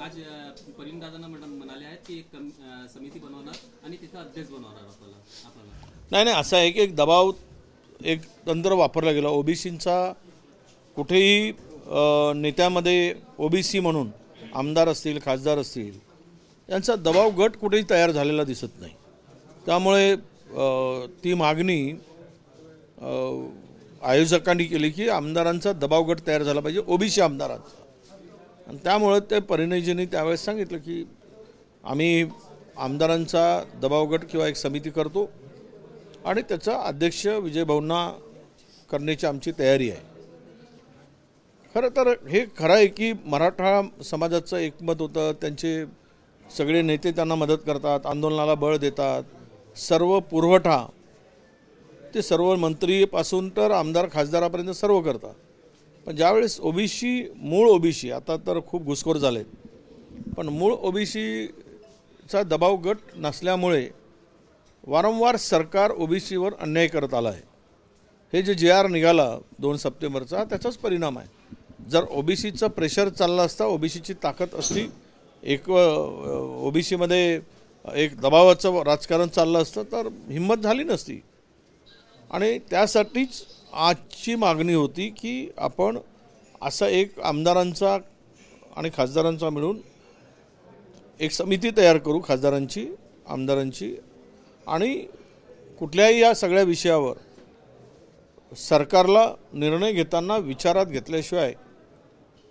आज परिणदादांना म्हणाले आहेत की एक समिती बनवणार आणि तिथं अध्यक्ष बनवणार आपल्याला. नाही, असा एक दबाव, एक तंत्र वापरलं गेलं. ओबीसींचा कुठेही नेत्यामध्ये ओबीसी म्हणून आमदार असतील, खासदार असतील, यांचा दबाव गट कुठेही तयार झालेला दिसत नाही. त्यामुळे ती मागणी आयोजकांनी केली की आमदारांचा दबाव गट तयार झाला पाहिजे, ओबीसी आमदारांचा. आणि त्यामुळे ते परिणयजींनी त्यावेळेस सांगितलं की आम्ही आमदारांचा दबाव गट किंवा एक समिती करतो आणि त्याचा अध्यक्ष विजय भाऊंना करण्याची आमची तयारी आहे. खरं तर हे खरं आहे की मराठा समाजाचं एकमत होतं, त्यांचे सगळे नेते त्यांना मदत करतात, आंदोलनाला बळ देतात, सर्व पुरवठा ते सर्व मंत्रीपासून तर आमदार खासदारापर्यंत सर्व करतात. पण ज्यावेळेस ओबीसी, मूळ ओबीसी, आता तर खूप घुसखोर झालेत, पण मूळ ओबीसीचा दबाव गट नसल्यामुळे वारंवार सरकार ओबीसीवर अन्याय करत आला आहे. हे जे JR निघाला 2 सप्टेंबरचा त्याचाच परिणाम आहे. जर ओबीसीचं प्रेशर चाललं असता, ओबीसीची ताकद असती, एक ओबीसीमध्ये एक दबावाचं राजकारण चाललं असतं तर हिंमत झाली नसती. आणि त्यासाठीच आजची मागणी होती की आपण असा एक आमदारांचा आणि खासदारांचा मिळून एक समिती तयार करू, खासदारांची, आमदारांची, आणि कुठल्याही या सगळ्या विषयावर सरकारला निर्णय घेताना विचारात घेतल्याशिवाय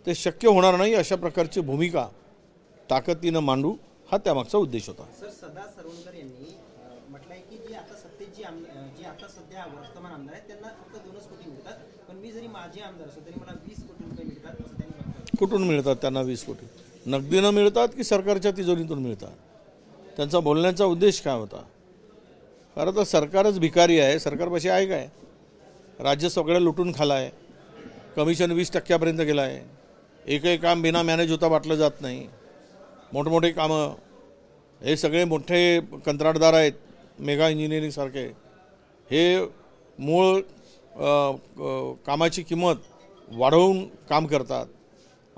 ते शक्य होणार नाही, अशा प्रकारची भूमिका ताकदीनं मांडू, हा त्यामागचा उद्देश होता. सर, सदा सरवणकर यांनी म्हटलंय की जे आता सत्तेत जे आता सध्या वर्तमान आमदार आहेत त्यांना फक्त 2च कोटी मिळतात, पण मी जरी माझे आमदार असतो तरी मला 20 कोटी रुपये मिळतात असं त्यांनी म्हटलं. कुठून मिळतात त्यांना 20 कोटी? नगदीनं मिळतात की सरकारच्या तिजोरीतून मिळतात? त्यांचा बोलण्याचा उद्देश काय होता? खरं तर सरकारच भिकारी आहे. सरकारपाशी आहे काय? राज्य सगळं लुटून खाला आहे, कमिशन 20% गेलं आहे, एकही काम बिना मॅनेज होता वाटलं जात नाही. मोठमोठे कामं, हे सगळे मोठे कंत्राटदार आहेत, मेगा इंजिनिअरिंगसारखे, हे मूळ कामाची किंमत वाढवून काम करतात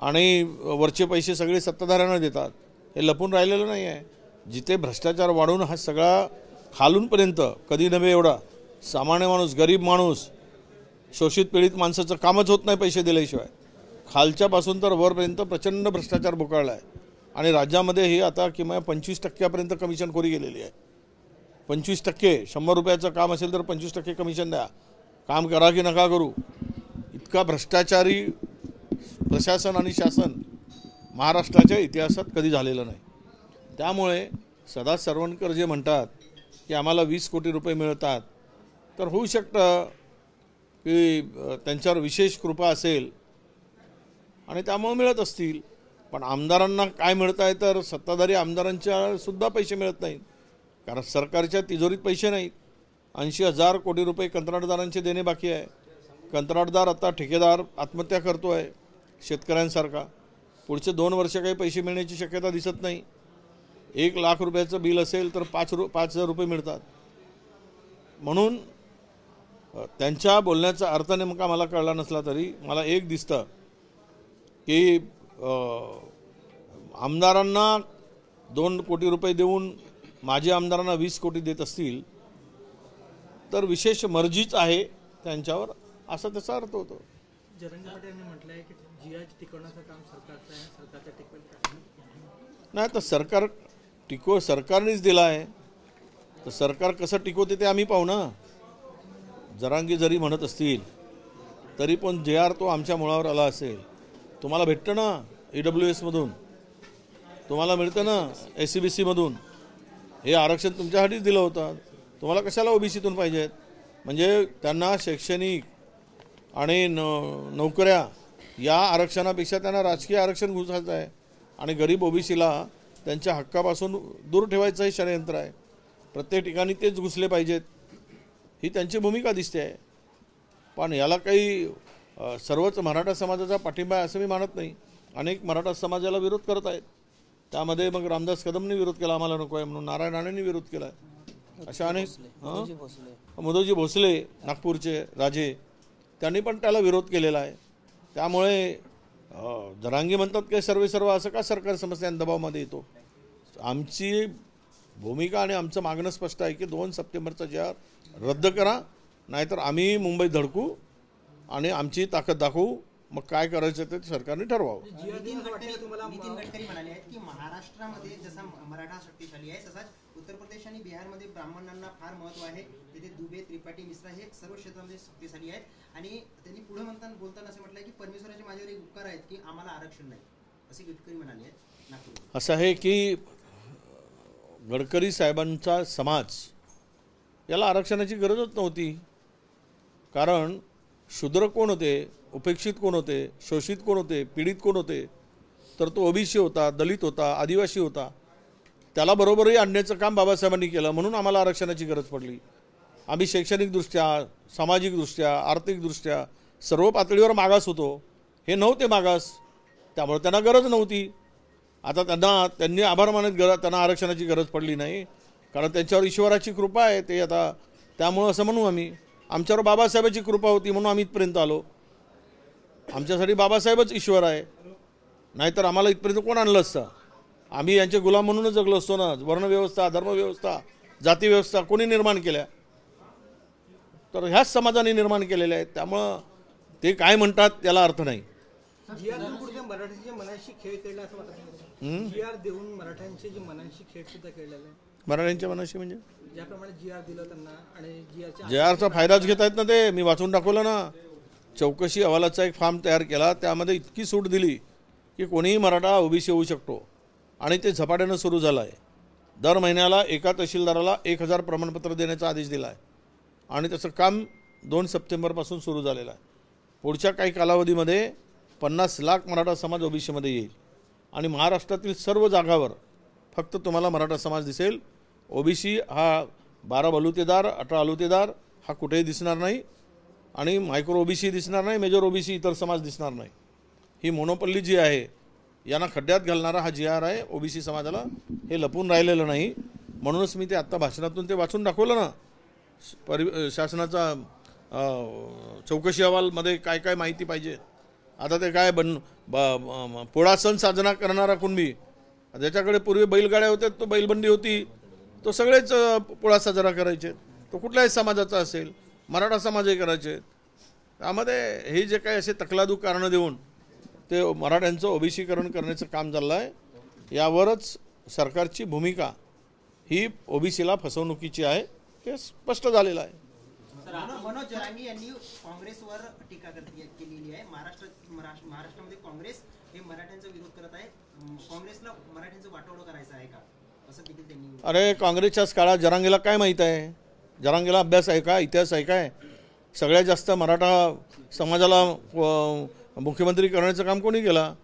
आणि वरचे पैसे सगळे सत्ताधाऱ्यांना देतात. हे लपून राहिलेलं नाही आहे. जिथे भ्रष्टाचार वाढवून हा सगळा खालूनपर्यंत, कधी नव्हे एवढा, सामान्य माणूस, गरीब माणूस, शोषित पीडित माणसाचं कामच होत नाही पैसे दिल्याशिवाय, खालच्यापासून तर वरपर्यंत प्रचंड भ्रष्टाचार बोकाळला आहे. आणि राज्यामध्ये ही आता किमान 25% कमिशनखोरी गेलेली आहे. 25%, 100 रुपयाचं काम असेल तर 25% कमिशन द्या, काम करा की नका करू. इतका भ्रष्टाचारी प्रशासन आणि शासन महाराष्ट्राच्या इतिहासात कधी झालेलं नाही. त्यामुळे सदा सरवणकर जे म्हणतात की आम्हाला 20 कोटी रुपये मिळतात, तर होऊ शकतं की त्यांच्यावर विशेष कृपा असेल आणि त्यामुळे मिळत असतील. पण आमदारांना काय मिळत आहे तर सत्ताधारी आमदारांच्या सुद्धा पैसे मिळत नाहीत, कारण सरकारच्या तिजोरीत पैसे नाहीत. 80,000 कोटी रुपये कंत्राटदारांचे देणे बाकी आहे. कंत्राटदार आता ठेकेदार आत्महत्या करतो आहे शेतकऱ्यांसारखा. पुढचे 2 वर्ष काही पैसे मिळण्याची शक्यता दिसत नाही. 1 लाख रुपयाचं बिल असेल तर 5,000 रुपये मिळतात. म्हणून त्यांच्या बोलण्याचा अर्थ नेमका मला कळला नसला तरी मला एक दिसतं की आमदारांना 2 कोटी रुपये देऊन माझे आमदारांना 20 कोटी देत असतील तर विशेष मर्जीच आहे त्यांच्यावर, असा त्याचा अर्थ होतो. जरंगे पाटील यांनी म्हटलंय की GI टिकवण्याचं काम सरकारचं आहे, सरकारच्या टिकवण्याचं नाही. तर सरकारनेच दिला आहे, तर सरकार कसं टिकवते ते आम्ही पाहू ना. जरांगे जरी म्हणत असतील तरी पण JR तो आमच्या मुळावर आला असेल. तुम्हाला भेटतं ना EWS मधून, तुम्हाला मिळतं ना SCBC मधून. हे आरक्षण तुमच्यासाठीच दिलं होतं. तुम्हाला कशाला ओबीसीतून पाहिजेत? म्हणजे त्यांना शैक्षणिक आणि नोकऱ्या या आरक्षणापेक्षा त्यांना राजकीय आरक्षण घुसायचं आहे आणि गरीब ओबीसीला त्यांच्या हक्कापासून दूर ठेवायचं हे षडयंत्र आहे. प्रत्येक ठिकाणी तेच घुसले पाहिजेत, ही त्यांची भूमिका दिसते आहे. पण याला काही सर्वच मराठा समाजाचा पाठिंबा आहे असं मी मानत नाही. अनेक मराठा समाजाला विरोध करत आहेत. त्यामध्ये मग रामदास कदमने विरोध केला, आम्हाला नको आहे म्हणून. नारायण राणेंनी विरोध केला आहे. अशा अनेक, मुदोजी भोसले नागपूरचे राजे, त्यांनी पण त्याला विरोध केलेला आहे. त्यामुळे जरांगे म्हणतात की सर्व असं का सरकार समस्या दबावामध्ये येतो. आमची भूमिका आणि आमचं मागणं स्पष्ट आहे की 2 सप्टेंबरचा जी.आर. रद्द करा, नाहीतर आम्ही मुंबईत धडकू आणि आमची ताकद दाखवू. मग काय करायचं ते सरकारने ठरवावं. नितीन गडकरी म्हणाले आहेत की महाराष्ट्रामध्ये जसा मराठा शक्तिशाली आहे तसाच उत्तर प्रदेश आणि बिहारमध्ये ब्राह्मणांना फार महत्व आहे. तिथे दुबे, त्रिपाठी, मिश्रा हे सर्व क्षेत्रामध्ये शक्तिशाली आहेत. आणि त्यांनी पुढे बोलताना असं म्हटलंय की परमेश्वराचे माझ्यावर एक उपकार आहेत की आम्हाला आरक्षण नाही, असे गडकरी म्हणाले आहेत नागपूर. असं आहे की गडकरी साहेबांचा समाज याला आरक्षणाची गरजच नव्हती. कारण शूद्र कोण होते, उपेक्षित कोण होते, शोषित कोण होते, पीडित कोण होते, तर तो ओबीसी होता, दलित होता, आदिवासी होता. त्याला बरोबरही आणण्याचं काम बाबासाहेबांनी केलं, म्हणून आम्हाला आरक्षणाची गरज पडली. आम्ही शैक्षणिकदृष्ट्या, सामाजिकदृष्ट्या, आर्थिकदृष्ट्या सर्व पातळीवर मागास होतो. हे नव्हते मागास, त्यामुळे त्यांना गरज नव्हती. आता त्यांनी आभार मानत त्यांना आरक्षणाची गरज पडली नाही, कारण त्यांच्यावर ईश्वराची कृपा आहे. ते आता त्यामुळं असं म्हणू आम्ही, आमच्यावर बाबासाहेबांची कृपा होती म्हणून आम्ही इथपर्यंत आलो. आमच्यासाठी बाबासाहेबच ईश्वर आहे, नाहीतर आम्हाला इथपर्यंत कोण आणलं असतं. आम्ही यांचे गुलाम म्हणूनच जगलो असतो ना. वर्णव्यवस्था, धर्मव्यवस्था, जातीव्यवस्था कोणी निर्माण केल्या, तर ह्याच समाजाने निर्माण केलेल्या आहेत. त्यामुळं ते काय म्हणतात त्याला अर्थ नाही. मराठ्यांच्या मनाशी खेळ केला असं वाटतं. जी.आर. देऊन मराठ्यांचे जे मनाशी खेळ सुद्धा खेळलेला आहे. मराठ्यांच्या मनाशी म्हणजे ज्याप्रमाणे जी.आर. दिलं त्यांना आणि जी.आरचा फायदाच घेत आहेत ना ते. मी वाचून दाखवलं ना. चौकशी अहवालाचा एक फॉर्म तयार केला, त्यामध्ये इतकी सूट दिली की कोणीही मराठा ओबीसी होऊ शकतो. आणि ते झपाट्यानं सुरू झालं आहे. दर महिन्याला एका तहसीलदाराला 1000 प्रमाणपत्र देण्याचा आदेश दिला आहे. आणि त्याचं काम 2 सप्टेंबरपासून सुरू झालेलं आहे. पुढच्या काही कालावधीमध्ये 50 लाख मराठा समाज ओबीसीमध्ये येईल. आणि महाराष्ट्रातील सर्व जागावर फक्त तुम्हाला मराठा समाज दिसेल. ओबीसी हा 12 बलुतेदार, 18 अलुतेदार हा कुठेही दिसणार नाही. आणि मायक्रो ओबीसी दिसणार नाही, मेजर ओबीसी इतर समाज दिसणार नाही. ही मोनोपल्ली जी आहे, यांना खड्ड्यात घालणारा हा जी.आर. आहे. ओबीसी समाजाला हे लपून राहिलेलं नाही. म्हणूनच मी ते आत्ता भाषणातून ते वाचून दाखवलं ना. शासनाचा चौकशी अहवालमध्ये काय काय माहिती पाहिजे. आता ते काय पोळा सण साजरा करणारा कुणबी, ज्याच्याकडे पूर्वी बैलगाड्या होत्या, तो बैलबंडी होती, तो सगळेच पोळा साजरा करायचे. तो कुठल्याही समाजाचा असेल, मराठा समाजही करायचे. त्यामध्ये हे जे काही असे तकलादू कारणं देऊन ते मराठ्यांचं ओबीसीकरण करण्याचं काम चाललं आहे. यावरच सरकारची भूमिका ही ओबीसीला फसवणुकीची आहे, ते स्पष्ट झालेलं आहे. मनोज जरांगे यांनी काँग्रेसवर टीका केलेली आहे. महाराष्ट्रामध्ये काँग्रेस हे मराठ्यांचा विरोध करत आहे. काँग्रेसला मराठ्यांचं वाटोळं करायचं आहे का, असं देखील त्यांनी. अरे काँग्रेसच्याच काळात जरांगेला काय माहीत आहे? जरांगेला अभ्यास आहे का, इतिहास आहे काय? सगळ्यात जास्त मराठा समाजाला मुख्यमंत्री करण्याचं काम कोणी केलं?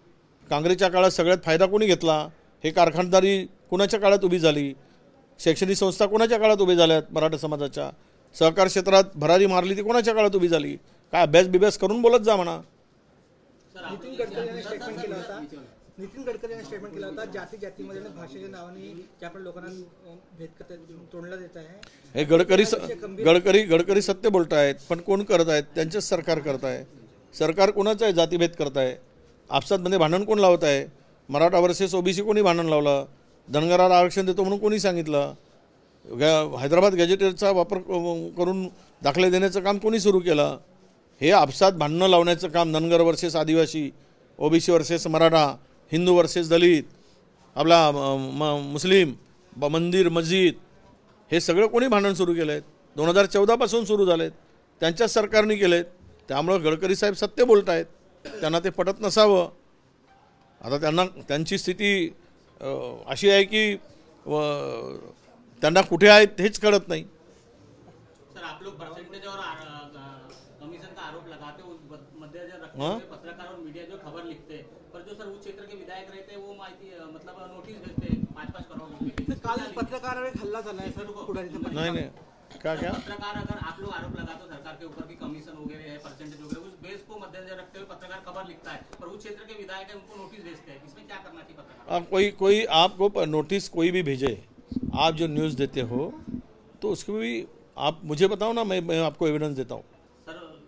काँग्रेसच्या काळात सगळ्यात फायदा कोणी घेतला? हे कारखानदारी कुणाच्या काळात उभी झाली? शैक्षणिक संस्था कोणाच्या काळात उभी झाल्यात? मराठा समाजाच्या. सहकार क्षेत्रात भरारी मारली ती कोणाच्या काळात उभी झाली? काय अभ्यास बिभ्यास करून बोलत जा म्हणा. नितीन गडकरी यांनी स्टेटमेंट केला होता जाती जातीमध्ये भाषेच्या नावाने ज्या लोकांना भेद तोडला देत आहे. हे गडकरी सत्य बोलत आहेत, पण कोण करत आहेत? त्यांचंच सरकार करत आहे. सरकार कोणाचं आहे? जातीभेद करत आहे. आपसातमध्ये भांडण कोण लावत आहे? मराठा वर्सेस ओबीसी कोणी भांडण लावलं? धनगराला आरक्षण देतो म्हणून कोणी सांगितलं? हैदराबाद गॅजेटेडचा वापर करून दाखले देण्याचं काम कोणी सुरू केलं? हे आपसात भांडणं लावण्याचं काम, Dhangar versus Adivasi, OBC versus Maratha, Hindu versus Dalit, आपला मुस्लिम, मंदिर मस्जिद, हे सगळं कोणी भांडण सुरू केलं आहे? 2014पासून सुरू झालेत, त्यांच्याच सरकारने केलेत. त्यामुळं गडकरी साहेब सत्य बोलत आहेत. त्यांना ते पटत नसावं. आता त्यांची स्थिती अशी आहे की त्यांना कुठे आहेत हेच कळत नहीं। सर आप लोग परसेंटेज और कमीशन का आरोप लगाते हो, मद्देनजर रखते हुए पत्रकार और मीडिया जो खबर लिखते हैं, पर जो सर उस क्षेत्र के विधायक रहते हैं वो माहिती मतलब नोटिस भेजते हैं 5-5 करोड़। काल पत्रकारावर एक हल्ला झाला है सर पुढारीचा। नहीं क्या पत्रकार अगर आप लोग आरोप लगाते हो सरकार के ऊपर की कमीशन वगैरह है, परसेंटेज वगैरह, उस बेस को मद्देनजर रखते हुए पत्रकार खबर लिखता है, पर उस क्षेत्र के विधायक है उनको नोटिस भेजते हैं, इसमें क्या करना चाहिए पत्रकार? कोई आपको नोटिस कोई भी भेजे, आप जो न्यूज़ देते हो तो उसको भी आप मुझे बताओ ना, मैं आपको एविडेंस देता हूँ।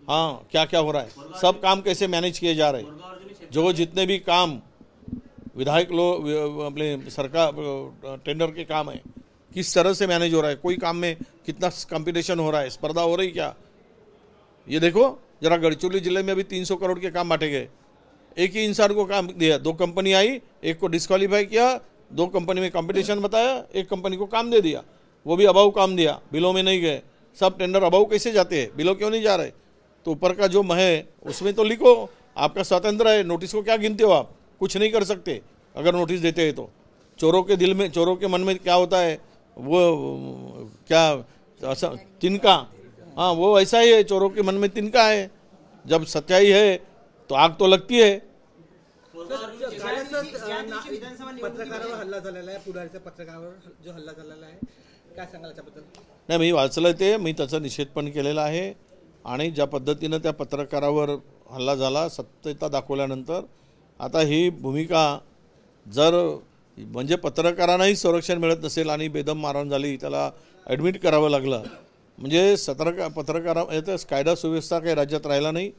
हाँ क्या क्या हो रहा है, सब काम कैसे मैनेज किए जा रहे हैं। क्षेत्र जो जितने भी काम विधायक लोग अपने सरकार टेंडर के काम है किस तरह से मैनेज हो रहा है, कोई काम में कितना कंपटीशन हो रहा है, स्पर्धा हो रही क्या, ये देखो जरा। गढ़चिरौली जिले में अभी 300 करोड़ के काम बांटे गए, एक ही इंसान को काम दिया, 2 कंपनी आई, एक को डिस्क्वालीफाई किया, 2 कंपनी में कंपटीशन बताया, एक कंपनी को काम दे दिया, वो भी अभाव काम दिया, बिलों में नहीं गए। सब टेंडर अभाव कैसे जाते हैं, बिलों क्यों नहीं जा रहे? तो ऊपर का जो है उसमें तो लिखो, आपका स्वतंत्र है, नोटिस को क्या गिनते हो आप? कुछ नहीं कर सकते अगर नोटिस देते हैं तो। चोरों के दिल में, चोरों के मन में क्या होता है, वो क्या तिनका, हाँ वो ऐसा ही है, चोरों के मन में तिनका है। जब सच्चाई है तो आग तो लगती है। पत्रकारावर हल्ला झालेला आहे, पुढारीच्या पत्रकारावर जो हल्ला झालेला आहे, काय सांगाल त्याबद्दल? नाही, मी वाचलं ते, मी त्याचा निषेध पण केलेला आहे आणि ज्या पद्धतीनं त्या पत्रकारावर हल्ला झाला सत्यता दाखवल्यानंतर आता ही भूमिका जर म्हणजे पत्रकारांनाही संरक्षण मिळत नसेल आणि बेदम मारहाण झाली, त्याला ॲडमिट करावं लागलं, म्हणजे पत्रकारा याचं कायदा सुव्यवस्था काही राज्यात राहिला नाही,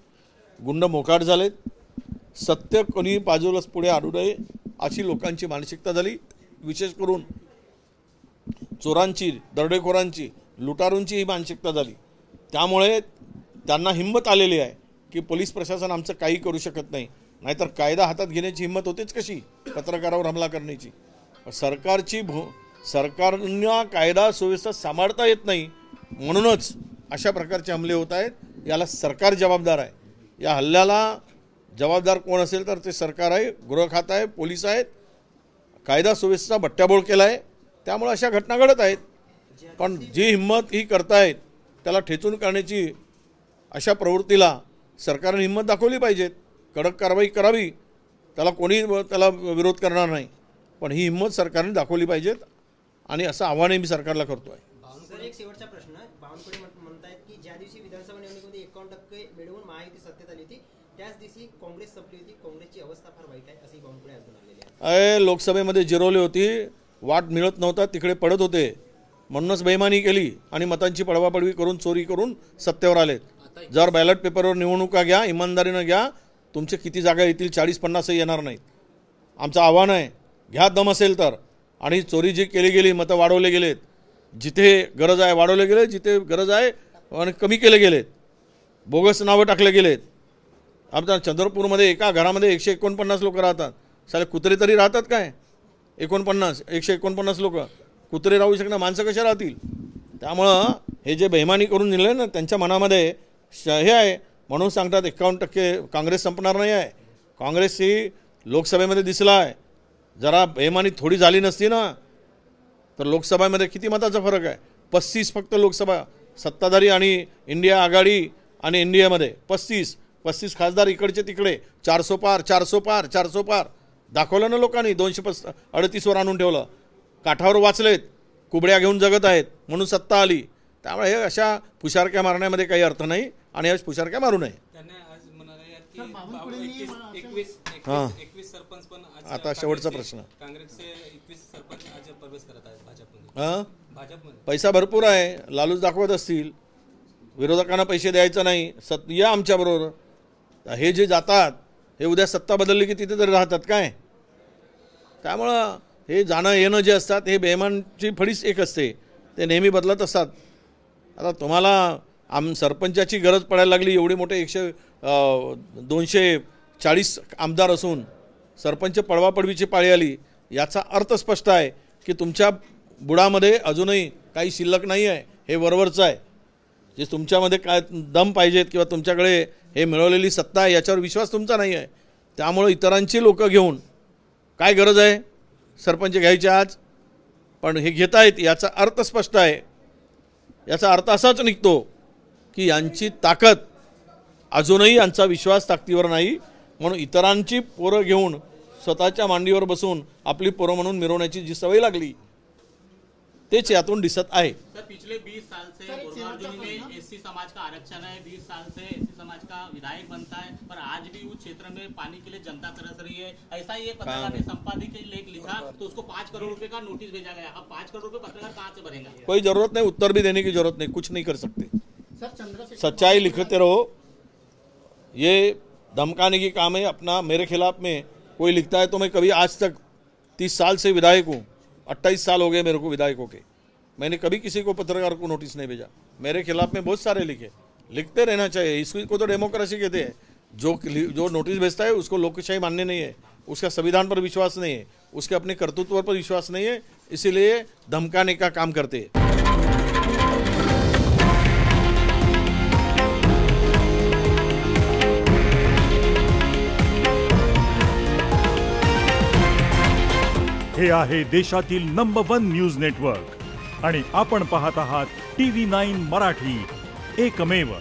गुंड मोकाट झालेत, सत्य कोणी बाजूलाच पुढे आणू नये अशी लोकांची मानसिकता झाली। विशेष करून चोरांची, दरोडेखोरांची, लुटारूंची ही मानसिकता झाली। त्यामुळे त्यांना हिंमत आलेली आहे की पोलीस प्रशासन आमचं काही करू शकत नाही, नाहीतर कायदा हातात घेण्याची हिंमत होतेच कशी पत्रकारावर हमला करण्याची। सरकारनं कायदा सुव्यवस्था सांभाळता येत नाही, म्हणूनच अशा प्रकारचे हमले होत आहेत। याला सरकार जबाबदार आहे। या हल्ल्याला जबाबदार कोण असेल तर ते सरकार आहे, गृह खातं आहे, पोलीस आहेत, कायदा सुव्यवस्था बट्ट्याबोळ केला आहे, त्यामुळे अशा घटना घडत आहेत। पण जी हिंमत ही करतायत त्याला ठेचून करण्याची अशा प्रवृत्तीला सरकारने हिंमत दाखवली पाहिजे, कडक कारवाई करावी, त्याला कोणी त्याला विरोध करणार नाही, पण ही हिंमत सरकारने दाखवली पाहिजे आणि असं आव्हान मी सरकारला करतो आहे। सर, एक शेवटचा प्रश्न, बावनकुळे म्हणतायत की ज्या दिवशी विधानसभा निवडणुकीमध्ये 51% मिळवून महायुती सत्तेत आली होती त्याच दिवशी काँग्रेस संपली होती, काँग्रेसची अवस्था फार वाईट आहे असे बावनकुळे आज म्हणालेले आहे। लोकसभेमध्ये जिरवली होती, वाट मिळत नव्हता, तिकडे पडत होते, म्हणूनच बेईमानी केली आणि मतांची पडवापडवी करून चोरी करून सत्तेवर आलेत। जर बॅलेट पेपरवर निवडणुका घ्या, इमानदारीनं घ्या, तुमचे किती जागा येतील, 40-50 येणार नाहीत। आमचं आव्हान आहे, घ्या दम असेल तर। आणि चोरी जी केली गेली, मतं वाढवले गेलेत, जिथे गरज आहे वाढवले गेले, जिथे गरज आहे आणि कमी केले गेलेत, बोगस नावं टाकले गेलेत। आमच्या चंद्रपूरमध्ये एका घरामध्ये 149 लोक राहतात, साले कुत्रे तरी राहतात काय? 149 लोक कुत्रे राहू शकणार, माणसं कशा राहतील? त्यामुळं हे जे बेईमानी करून दिले ना, त्यांच्या मनामध्ये हे आहे, म्हणून सांगतात 51% काँग्रेस संपणार नाही आहे। काँग्रेस ही लोकसभेमध्ये दिसला आहे, जरा बेईमानी थोडी झाली नसती ना तर लोकसभेमध्ये किती मताचा फरक आहे? 35 फक्त लोकसभा सत्ताधारी आणि इंडिया आघाडी आणि इंडियामध्ये 35 खासदार इकडचे तिकडे, 400 पार दाखवलं ना लोकांनी, 238 वर आणून ठेवलं, काठावर वाचलेत, कुबड्या घेऊन जगत आहेत म्हणून सत्ता आली। त्यामुळे हे अशा फुशारक्या मारण्यामध्ये काही अर्थ नाही आणि याच फुशारक्या मारू नये। सरपंच पण आता शेवटचा प्रश्न, काँग्रेसचे 21 सरपंच आज प्रवेश करत आहेत भाजपमध्ये। भाजपमध्ये पैसा भरपूर आहे, लालूच दाखवत असतील, विरोधकांना पैसे द्यायचं नाही, या आमच्याबरोबर। हे जे जातात हे उद्या सत्ता बदलली की तिथे तरी राहतात काय? त्यामुळं हे जाणं येणं जे असतात हे बेईमानची फळीच एक असते, ते नेहमी बदलत असतात। आता तुम्हाला सरपंचाची गरज पडायला लागली, एवढे मोठे 240 आमदार असून सरपंच पडवापडवीची पाळी आली, याचा अर्थ स्पष्ट आहे की तुमच्या बुडामध्ये अजूनही काही शिल्लक नाही आहे, हे वरवरचं आहे। जे तुमच्यामध्ये काय दम पाहिजेत किंवा तुमच्याकडे हे मिळवलेली सत्ता आहे याच्यावर विश्वास तुमचा नाही आहे, त्यामुळे इतरांची लोकं घेऊन काय गरज आहे सरपंच घ्यायचे आज, पण हे घेत आहेत याचा अर्थ स्पष्ट आहे। याचा अर्थ असाच निघतो की यांची ताकद अजूनही यांचा विश्वास ताकदीवर नाही, म्हणून इतरांची पोरं घेऊन स्वतःच्या मांडीवर बसून आपली पोरं म्हणून मिरवण्याची जी सवय लागली तेच यातून दिसत आहे। सर, पिछले 20 साल से बोरगांव में एससी समाज का आरक्षण है, 20 साल से एससी समाज का विधायक बनता है, पर आज भी उस क्षेत्र में पानी के लिए जनता तरस रही है। ऐसा ही एक पत्रकार ने संपादकीय लेख लिखा तो उसको 5 करोड़ रुपए का नोटिस भेजा गया। अब 5 करोड़ रुपए पत्रकार कहाँ से भरेगा? कोई जरूरत नहीं, उत्तर भी देने की जरूरत नहीं, कुछ नहीं कर सकते। सच्चाई लिखते रहो, ये धमकाने की काम है अपना। मेरे खिलाफ में कोई लिखता है तो मैं कभी आज तक 30 साल से विधायक हूँ, 28 साल हो गए मेरे को विधायक होके, मैंने कभी किसी को पत्रकार को नोटिस नहीं भेजा। मेरे खिलाफ में बहुत सारे लिखते रहना चाहिए, इसको तो डेमोक्रेसी कहते हैं। जो नोटिस भेजता है उसको लोकशाही मान्य नहीं है, उसका संविधान पर विश्वास नहीं है, उसके अपने कर्तृत्व पर विश्वास नहीं है, इसीलिए धमकाने का काम करते हैं। हे आहे देशातील नंबर 1 न्यूज नेटवर्क आणि आपण पाहत आहात TV9 मराठी, एकमेव।